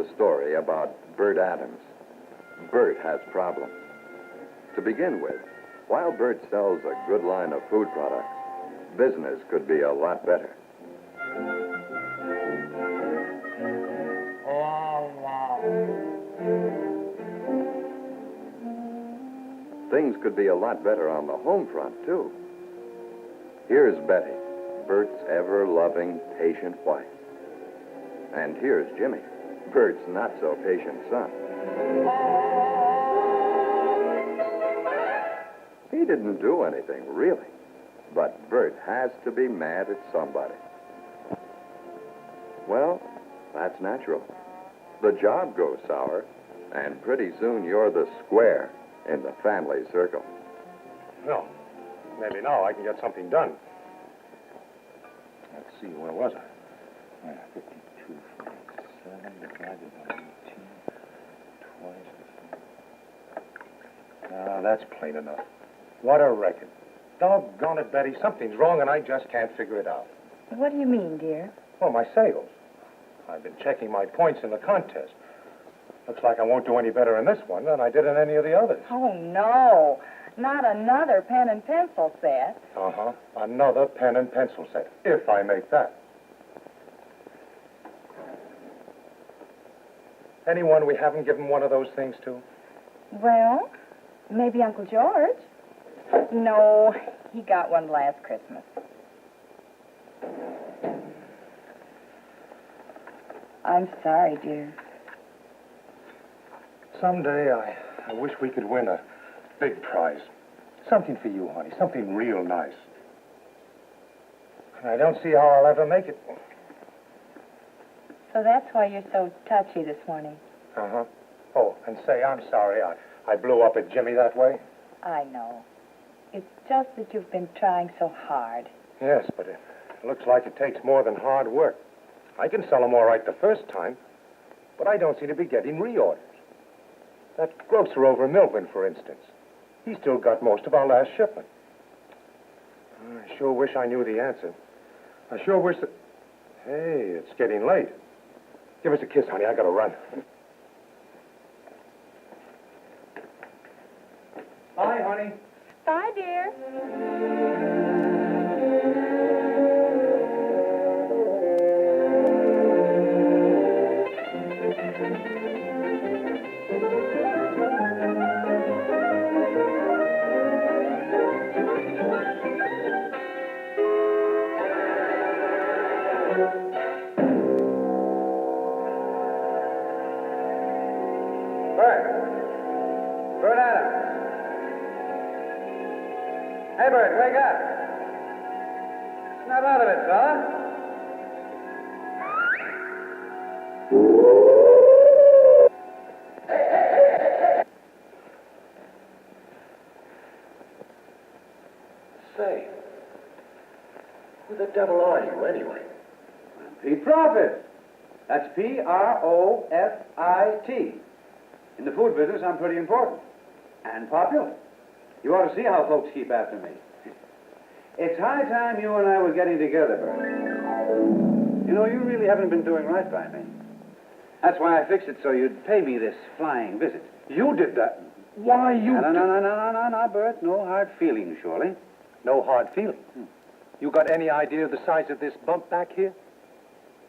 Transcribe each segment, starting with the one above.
a story about Bert Adams. Bert has problems. To begin with, while Bert sells a good line of food products, business could be a lot better. Things could be a lot better on the home front, too. Here's Betty, Bert's ever-loving, patient wife. And here's Jimmy, Bert's not-so-patient son. He didn't do anything, really. But Bert has to be mad at somebody. Well, that's natural. The job goes sour, and pretty soon you're the square in the family circle. No. Maybe now I can get something done. Let's see, where was I? 52.7 divided by 18. Twice the... Ah, that's plain enough. What a record. Doggone it, Betty. Something's wrong, and I just can't figure it out. What do you mean, dear? Well, my sales. I've been checking my points in the contest. Looks like I won't do any better in this one than I did in any of the others. Oh, no. Not another pen and pencil set. Uh-huh. Another pen and pencil set, if I make that. Anyone we haven't given one of those things to? Well, maybe Uncle George. No, he got one last Christmas. I'm sorry, dear. Someday I wish we could win a big prize. Something for you, honey. Something real nice. And I don't see how I'll ever make it. So that's why you're so touchy this morning. Uh-huh. Oh, and say, I'm sorry I blew up at Jimmy that way. I know. It's just that you've been trying so hard. Yes, but it looks like it takes more than hard work. I can sell them all right the first time, but I don't seem to be getting reorders. That grocer over in Milburn, for instance. He's still got most of our last shipment. I sure wish I knew the answer. I sure wish that... Hey, it's getting late. Give us a kiss, honey. I gotta run. Bye, honey. Bye, dear. Bert Adams. Hey, Bert, wake up. Snap out of it, fella. Say, who the devil are you, anyway? Pete Profit. That's Profit. In the food business, I'm pretty important. And popular. You ought to see how folks keep after me. It's high time you and I were getting together, Bert. You know, you really haven't been doing right by me. That's why I fixed it so you'd pay me this flying visit. You did that. Why, you... No, Bert. No hard feelings, surely. No hard feelings. You got any idea of the size of this bump back here?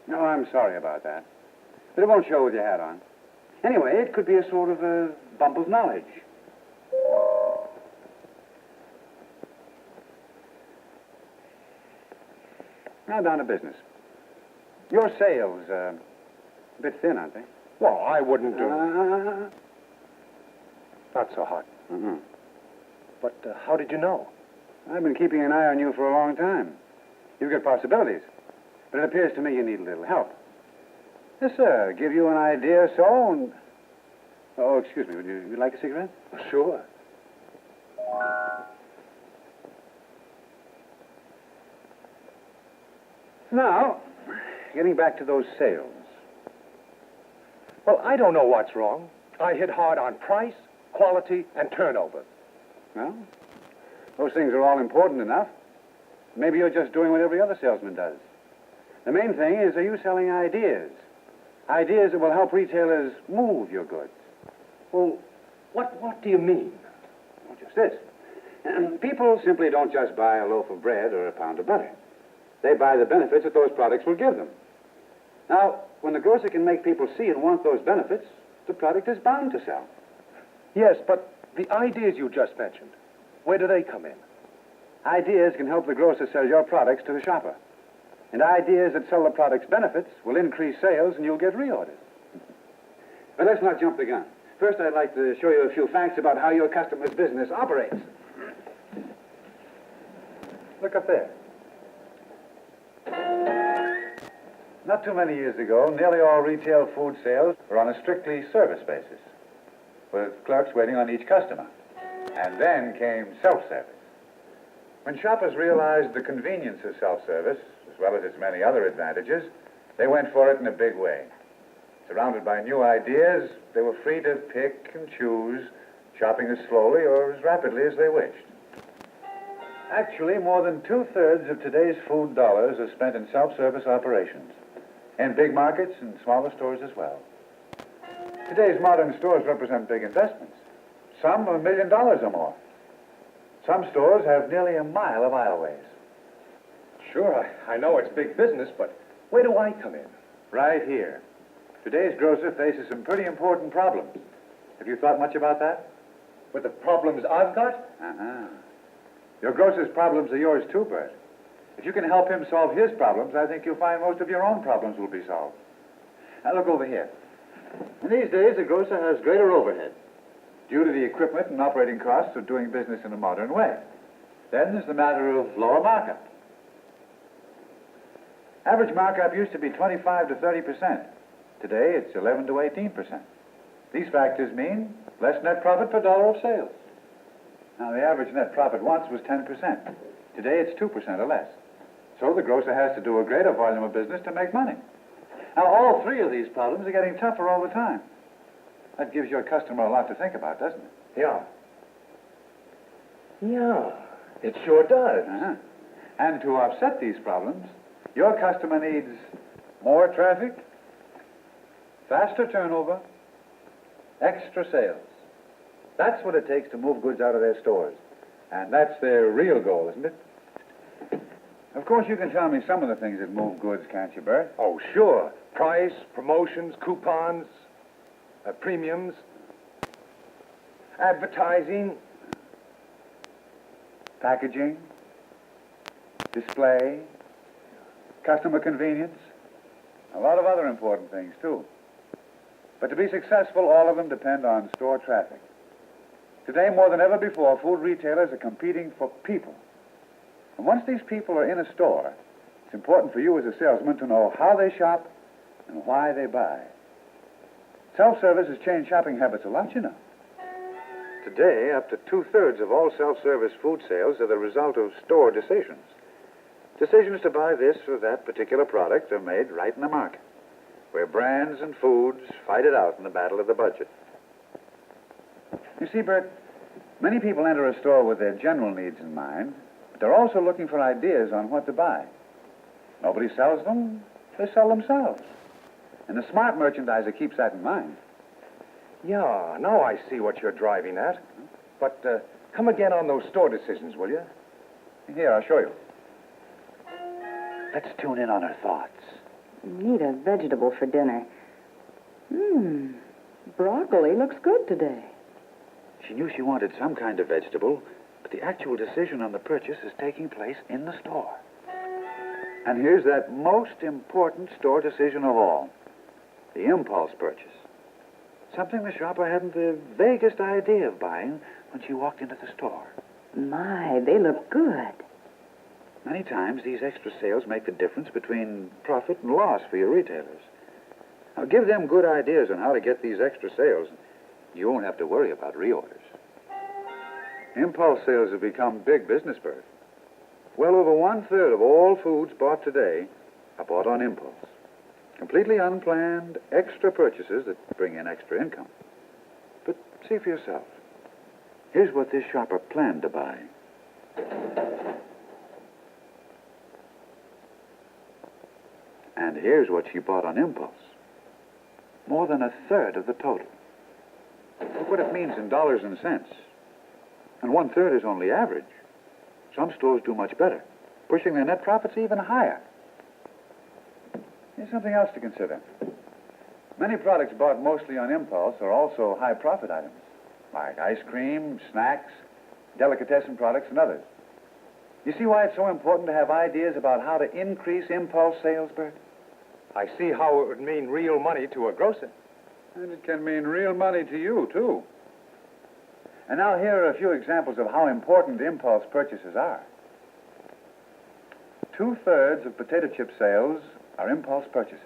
No, I'm sorry about that. But it won't show with your hat on. Anyway, it could be a sort of a bump of knowledge. Now down to business. Your sales, a bit thin, aren't they? Well, I wouldn't do... Not so hot. Mm-hmm. But how did you know? I've been keeping an eye on you for a long time. You've got possibilities. But it appears to me you need a little help. Yes, sir. Give you an idea or so and... Oh, excuse me. Would you like a cigarette? Sure. Now, getting back to those sales. Well, I don't know what's wrong. I hit hard on price, quality, and turnover. Well, those things are all important enough. Maybe you're just doing what every other salesman does. The main thing is, are you selling ideas? Ideas that will help retailers move your goods. Well, what do you mean? Well, just this. People simply don't just buy a loaf of bread or a pound of butter. They buy the benefits that those products will give them. Now, when the grocer can make people see and want those benefits, the product is bound to sell. Yes, but the ideas you just mentioned, where do they come in? Ideas can help the grocer sell your products to the shopper. And ideas that sell the product's benefits will increase sales and you'll get reorders. But let's not jump the gun. First, I'd like to show you a few facts about how your customer's business operates. Look up there. Not too many years ago, nearly all retail food sales were on a strictly service basis, with clerks waiting on each customer. And then came self-service. When shoppers realized the convenience of self-service, as well as its many other advantages, they went for it in a big way. Surrounded by new ideas, they were free to pick and choose, shopping as slowly or as rapidly as they wished. Actually, more than 2/3 of today's food dollars are spent in self-service operations, in big markets and smaller stores as well. Today's modern stores represent big investments. Some $1 million or more. Some stores have nearly a mile of aisleways. Sure, I know it's big business, but where do I come in? Right here. Today's grocer faces some pretty important problems. Have you thought much about that? With the problems I've got? Uh-huh. Your grocer's problems are yours too, Bert. If you can help him solve his problems, I think you'll find most of your own problems will be solved. Now, look over here. In these days, a grocer has greater overhead due to the equipment and operating costs of doing business in a modern way. Then there's the matter of lower markup. Average markup used to be 25 to 30%. Today, it's 11 to 18%. These factors mean less net profit per dollar of sales. Now, the average net profit once was 10%. Today, it's 2% or less. So the grocer has to do a greater volume of business to make money. Now, all three of these problems are getting tougher all the time. That gives your customer a lot to think about, doesn't it? Yeah. Yeah, it sure does. Uh-huh. And to offset these problems, your customer needs more traffic, faster turnover, extra sales. That's what it takes to move goods out of their stores. And that's their real goal, isn't it? Of course, you can tell me some of the things that move goods, can't you, Bert? Oh, sure. Price, promotions, coupons, premiums, advertising, packaging, display, customer convenience, a lot of other important things, too. But to be successful, all of them depend on store traffic. Today, more than ever before, food retailers are competing for people. And once these people are in a store, it's important for you as a salesman to know how they shop and why they buy. Self-service has changed shopping habits a lot, you know. Today, up to 2/3 of all self-service food sales are the result of store decisions. Decisions to buy this or that particular product are made right in the market, where brands and foods fight it out in the battle of the budget. You see, Bert, many people enter a store with their general needs in mind, but they're also looking for ideas on what to buy. Nobody sells them, they sell themselves. And the smart merchandiser keeps that in mind. Yeah, now I see what you're driving at. But come again on those store decisions, will you? Here, I'll show you. Let's tune in on her thoughts. Need a vegetable for dinner. Broccoli looks good today. She knew she wanted some kind of vegetable, but the actual decision on the purchase is taking place in the store. And here's that most important store decision of all, the impulse purchase. Something the shopper hadn't the vaguest idea of buying when she walked into the store. My, they look good. Many times, these extra sales make the difference between profit and loss for your retailers. Now, give them good ideas on how to get these extra sales. You won't have to worry about reorders. Impulse sales have become big business, Bert. Well over 1/3 of all foods bought today are bought on impulse. Completely unplanned, extra purchases that bring in extra income. But see for yourself. Here's what this shopper planned to buy. And here's what she bought on impulse. More than a third of the total. Look what it means in dollars and cents. And 1/3 is only average. Some stores do much better, pushing their net profits even higher. Here's something else to consider. Many products bought mostly on impulse are also high-profit items, like ice cream, snacks, delicatessen products, and others. You see why it's so important to have ideas about how to increase impulse sales, Bert? I see how it would mean real money to a grocer. And it can mean real money to you, too. And now here are a few examples of how important impulse purchases are. 2/3 of potato chip sales are impulse purchases.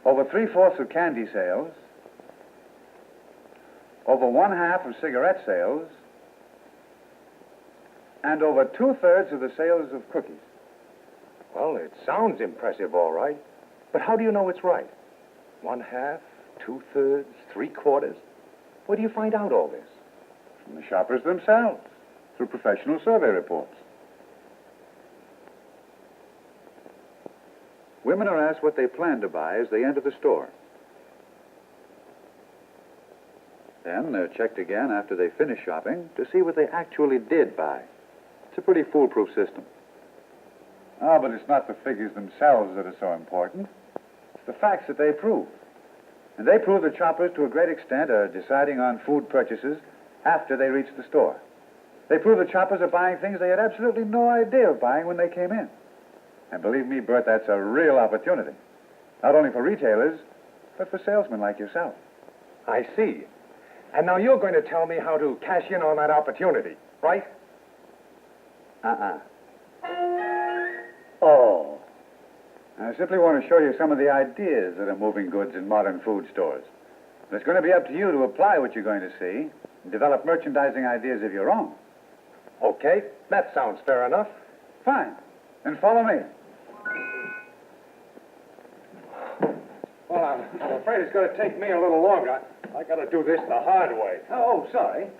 Over 3/4 of candy sales. Over 1/2 of cigarette sales. And over 2/3 of the sales of cookies. Well, it sounds impressive, all right. But how do you know it's right? 1/2, 2/3, 3/4? Where do you find out all this? From the shoppers themselves, through professional survey reports. Women are asked what they plan to buy as they enter the store. Then they're checked again after they finish shopping to see what they actually did buy. It's a pretty foolproof system. Ah, but it's not the figures themselves that are so important. It's the facts that they prove. And they prove that shoppers, to a great extent, are deciding on food purchases after they reach the store. They prove that shoppers are buying things they had absolutely no idea of buying when they came in. And believe me, Bert, that's a real opportunity. Not only for retailers, but for salesmen like yourself. I see. And now you're going to tell me how to cash in on that opportunity, right? Oh. I simply want to show you some of the ideas that are moving goods in modern food stores. But it's going to be up to you to apply what you're going to see and develop merchandising ideas of your own. Okay, that sounds fair enough. Fine. Then follow me. Well, I'm afraid it's going to take me a little longer. I got to do this the hard way. Oh, sorry.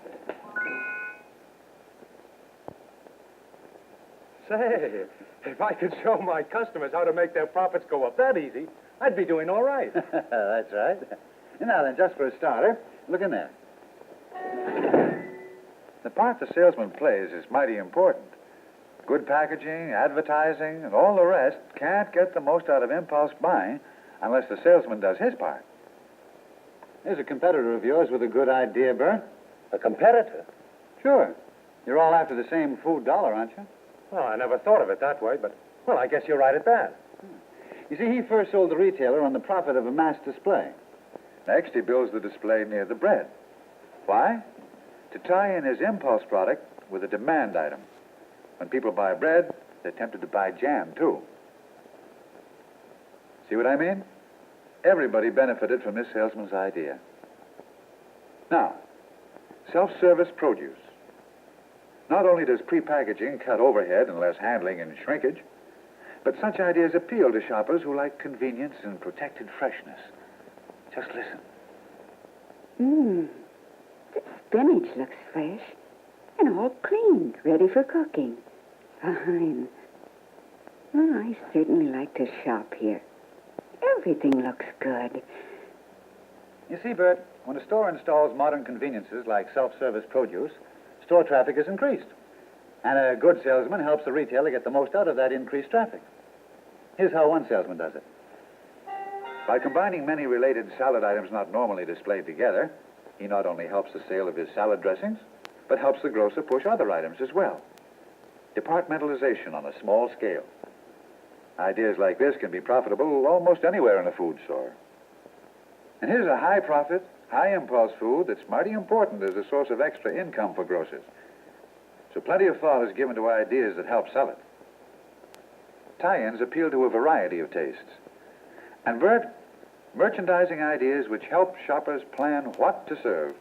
Say, if I could show my customers how to make their profits go up that easy, I'd be doing all right. That's right. Now then, just for a starter, look in there. The part the salesman plays is mighty important. Good packaging, advertising, and all the rest can't get the most out of impulse buying unless the salesman does his part. Here's a competitor of yours with a good idea, Bert. A competitor? Sure. You're all after the same food dollar, aren't you? Well, I never thought of it that way, but, well, I guess you're right at that. You see, he first sold the retailer on the profit of a mass display. Next, he builds the display near the bread. Why? To tie in his impulse product with a demand item. When people buy bread, they're tempted to buy jam, too. See what I mean? Everybody benefited from this salesman's idea. Now, self-service produce. Not only does pre-packaging cut overhead and less handling and shrinkage, but such ideas appeal to shoppers who like convenience and protected freshness. Just listen. The spinach looks fresh and all cleaned, ready for cooking. Fine. Well, I certainly like to shop here. Everything looks good. You see, Bert, when a store installs modern conveniences like self-service produce, store traffic is increased. And a good salesman helps the retailer get the most out of that increased traffic. Here's how one salesman does it. By combining many related salad items not normally displayed together, he not only helps the sale of his salad dressings, but helps the grocer push other items as well. Departmentalization on a small scale. Ideas like this can be profitable almost anywhere in a food store. And here's a high-profit, high-impulse food that's mighty important as a source of extra income for grocers. So plenty of thought is given to ideas that help sell it. Tie-ins appeal to a variety of tastes. And Bert, merchandising ideas which help shoppers plan what to serve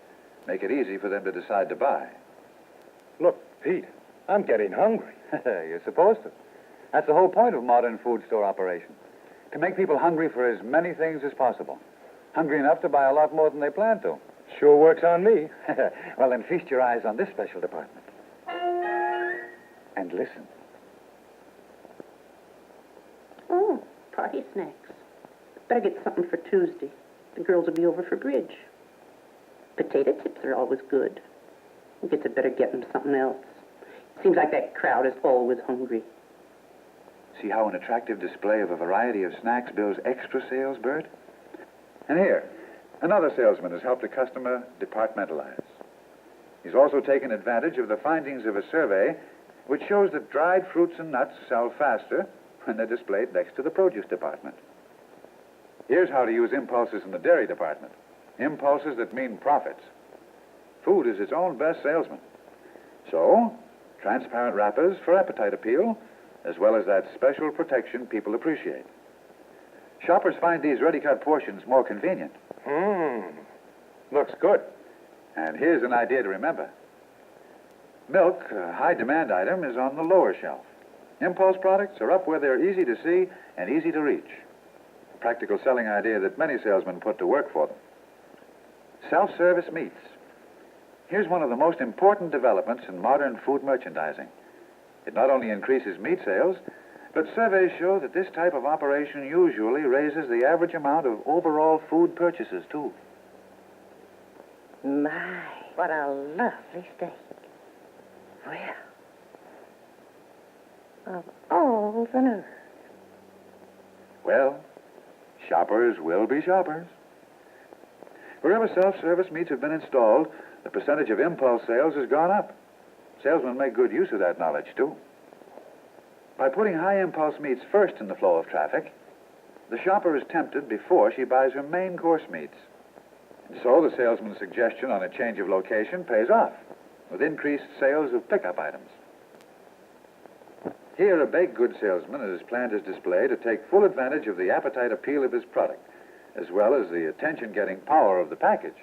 make it easy for them to decide to buy. Look, Pete, I'm getting hungry. You're supposed to. That's the whole point of modern food store operation. To make people hungry for as many things as possible. Hungry enough to buy a lot more than they plan to. Sure works on me. Well, then feast your eyes on this special department. And listen. Oh, party snacks. Better get something for Tuesday. The girls will be over for bridge. Potato chips are always good. I guess I better get them something else. Seems like that crowd is always hungry. See how an attractive display of a variety of snacks builds extra sales, Bert? And here, another salesman has helped a customer departmentalize. He's also taken advantage of the findings of a survey which shows that dried fruits and nuts sell faster when they're displayed next to the produce department. Here's how to use impulses in the dairy department. Impulses that mean profits. Food is its own best salesman. So, transparent wrappers for appetite appeal, as well as that special protection people appreciate. Shoppers find these ready-cut portions more convenient. Looks good. And here's an idea to remember. Milk, a high-demand item, is on the lower shelf. Impulse products are up where they're easy to see and easy to reach. A practical selling idea that many salesmen put to work for them. Self-service meats. Here's one of the most important developments in modern food merchandising. It not only increases meat sales, but surveys show that this type of operation usually raises the average amount of overall food purchases, too. My, what a lovely steak. Well, of all the nerve. Well, shoppers will be shoppers. Wherever self-service meats have been installed, the percentage of impulse sales has gone up. Salesmen make good use of that knowledge, too. By putting high impulse meats first in the flow of traffic, the shopper is tempted before she buys her main course meats. And so the salesman's suggestion on a change of location pays off, with increased sales of pickup items. Here, a baked goods salesman has planned his display to take full advantage of the appetite appeal of his product, as well as the attention-getting power of the package.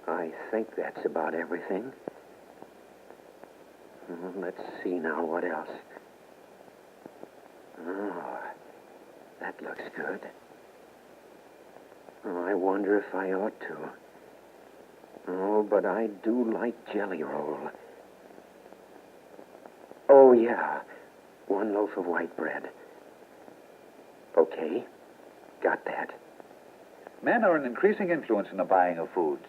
I think that's about everything. Let's see now, what else? Oh, that looks good. Oh, I wonder if I ought to. Oh, but I do like jelly roll. Oh, yeah. 1 loaf of white bread. Okay. Got that. Men are an increasing influence in the buying of foods.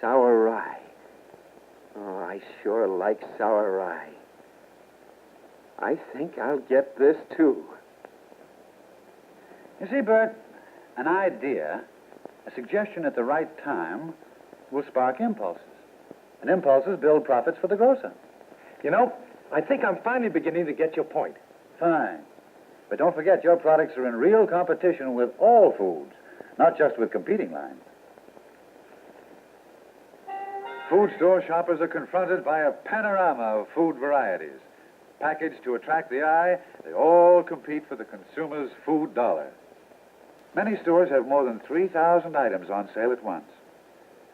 Sour rye. Oh, I sure like sour rye. I think I'll get this, too. You see, Bert, an idea, a suggestion at the right time, will spark impulses. And impulses build profits for the grocer. You know, I think I'm finally beginning to get your point. Fine. But don't forget, your products are in real competition with all foods, not just with competing lines. Food store shoppers are confronted by a panorama of food varieties. Packaged to attract the eye, they all compete for the consumer's food dollar. Many stores have more than 3,000 items on sale at once.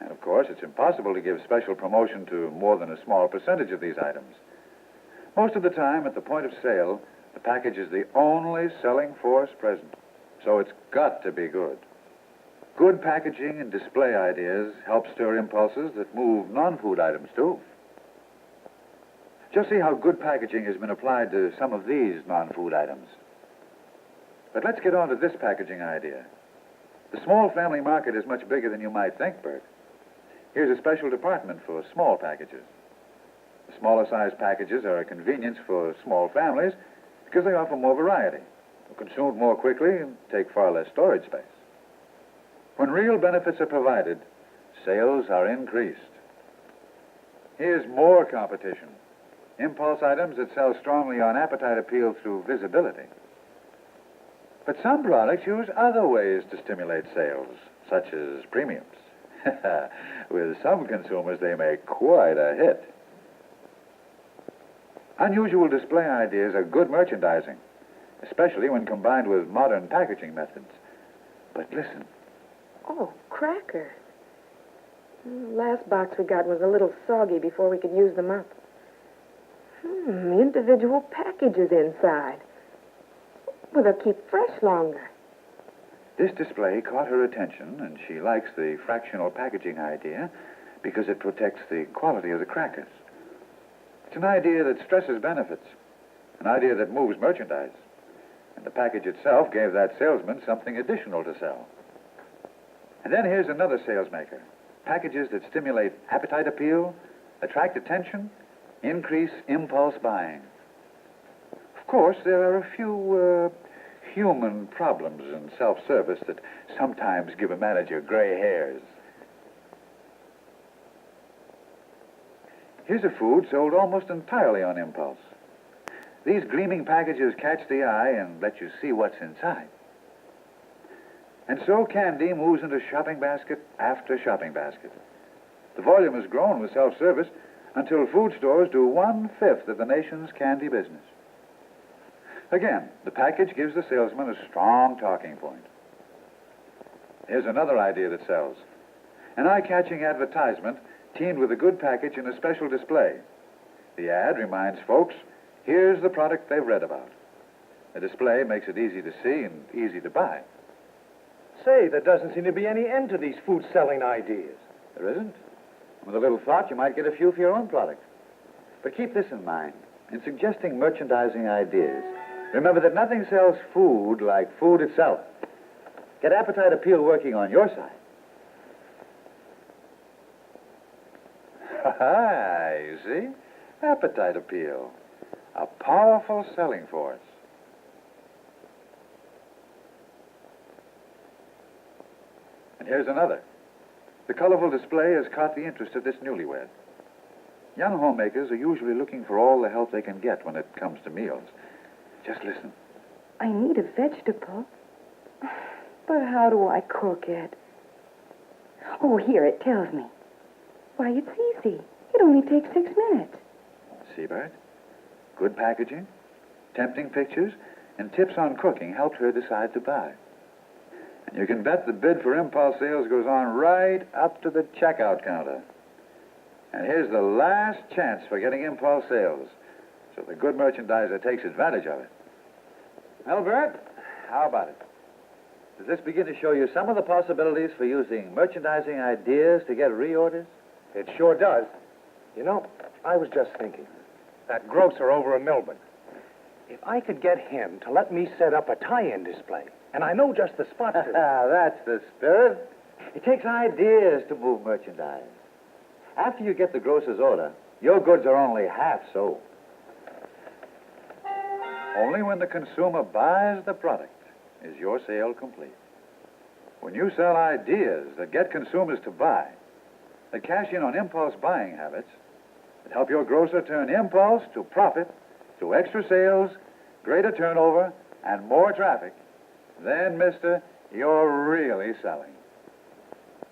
And, of course, it's impossible to give special promotion to more than a small percentage of these items. Most of the time, at the point of sale, the package is the only selling force present. So it's got to be good. Good packaging and display ideas help stir impulses that move non-food items, too. Just see how good packaging has been applied to some of these non-food items. But let's get on to this packaging idea. The small family market is much bigger than you might think, Bert. Here's a special department for small packages. The smaller size packages are a convenience for small families because they offer more variety, are consumed more quickly, and take far less storage space. When real benefits are provided, sales are increased. Here's more competition. Impulse items that sell strongly on appetite appeal through visibility. But some products use other ways to stimulate sales, such as premiums. With some consumers, they make quite a hit. Unusual display ideas are good merchandising, especially when combined with modern packaging methods. But listen. Oh, crackers. The last box we got was a little soggy before we could use them up. Individual packages inside. Well, they'll keep fresh longer. This display caught her attention, and she likes the fractional packaging idea because it protects the quality of the crackers. It's an idea that stresses benefits, an idea that moves merchandise. And the package itself gave that salesman something additional to sell. And then here's another salesmaker. Packages that stimulate appetite appeal, attract attention, increase impulse buying. Of course, there are a few human problems in self-service that sometimes give a manager gray hairs. Here's a food sold almost entirely on impulse. These gleaming packages catch the eye and let you see what's inside. And so candy moves into shopping basket after shopping basket. The volume has grown with self-service until food stores do 1/5 of the nation's candy business. Again, the package gives the salesman a strong talking point. Here's another idea that sells. An eye-catching advertisement teamed with a good package and a special display. The ad reminds folks, here's the product they've read about. The display makes it easy to see and easy to buy. Say, there doesn't seem to be any end to these food-selling ideas. There isn't? With a little thought, you might get a few for your own product. But keep this in mind. In suggesting merchandising ideas, remember that nothing sells food like food itself. Get appetite appeal working on your side. Ha-ha, you see? Appetite appeal. A powerful selling force. And here's another. The colorful display has caught the interest of this newlywed. Young homemakers are usually looking for all the help they can get when it comes to meals. Just listen. I need a vegetable. But how do I cook it? Oh, here, it tells me. Why, it's easy. It only takes 6 minutes. See, Bert? Good packaging, tempting pictures, and tips on cooking helped her decide to buy. And you can bet the bid for impulse sales goes on right up to the checkout counter. And here's the last chance for getting impulse sales, so the good merchandiser takes advantage of it. Well, Bert, how about it? Does this begin to show you some of the possibilities for using merchandising ideas to get reorders? It sure does. You know, I was just thinking. That grocer over in Melbourne. If I could get him to let me set up a tie-in display, and I know just the spot for it. That's the spirit. It takes ideas to move merchandise. After you get the grocer's order, your goods are only half sold. Only when the consumer buys the product is your sale complete. When you sell ideas that get consumers to buy, that cash in on impulse buying habits, that help your grocer turn impulse to profit, to extra sales, greater turnover, and more traffic, then, mister, you're really selling.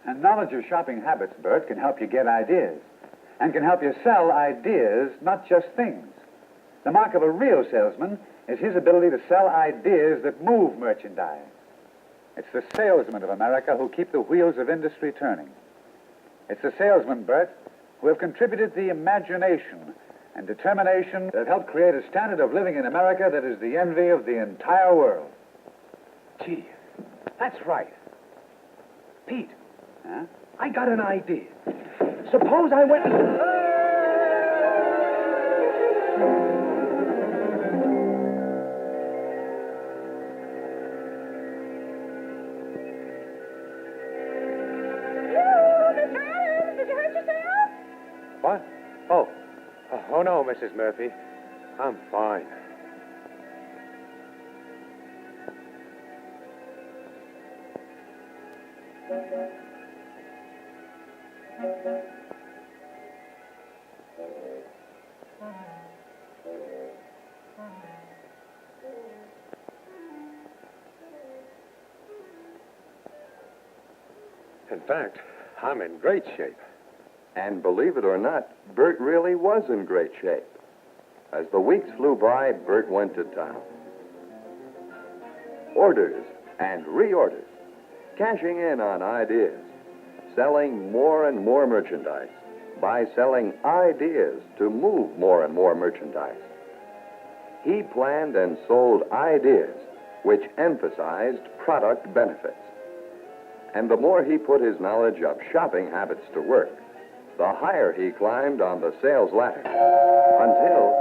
And knowledge of shopping habits, Bert, can help you get ideas, and can help you sell ideas, not just things. The mark of a real salesman is his ability to sell ideas that move merchandise. It's the salesmen of America who keep the wheels of industry turning. It's the salesmen, Bert, who have contributed the imagination and determination that helped create a standard of living in America that is the envy of the entire world. Gee, that's right. Pete, Huh? I got an idea. Suppose I went... What? Oh. Oh, no, Mrs. Murphy. I'm fine. In fact, I'm in great shape. And believe it or not, Bert really was in great shape. As the weeks flew by, Bert went to town. Orders and reorders, cashing in on ideas, selling more and more merchandise by selling ideas to move more and more merchandise. He planned and sold ideas which emphasized product benefits. And the more he put his knowledge of shopping habits to work, the higher he climbed on the sales ladder, until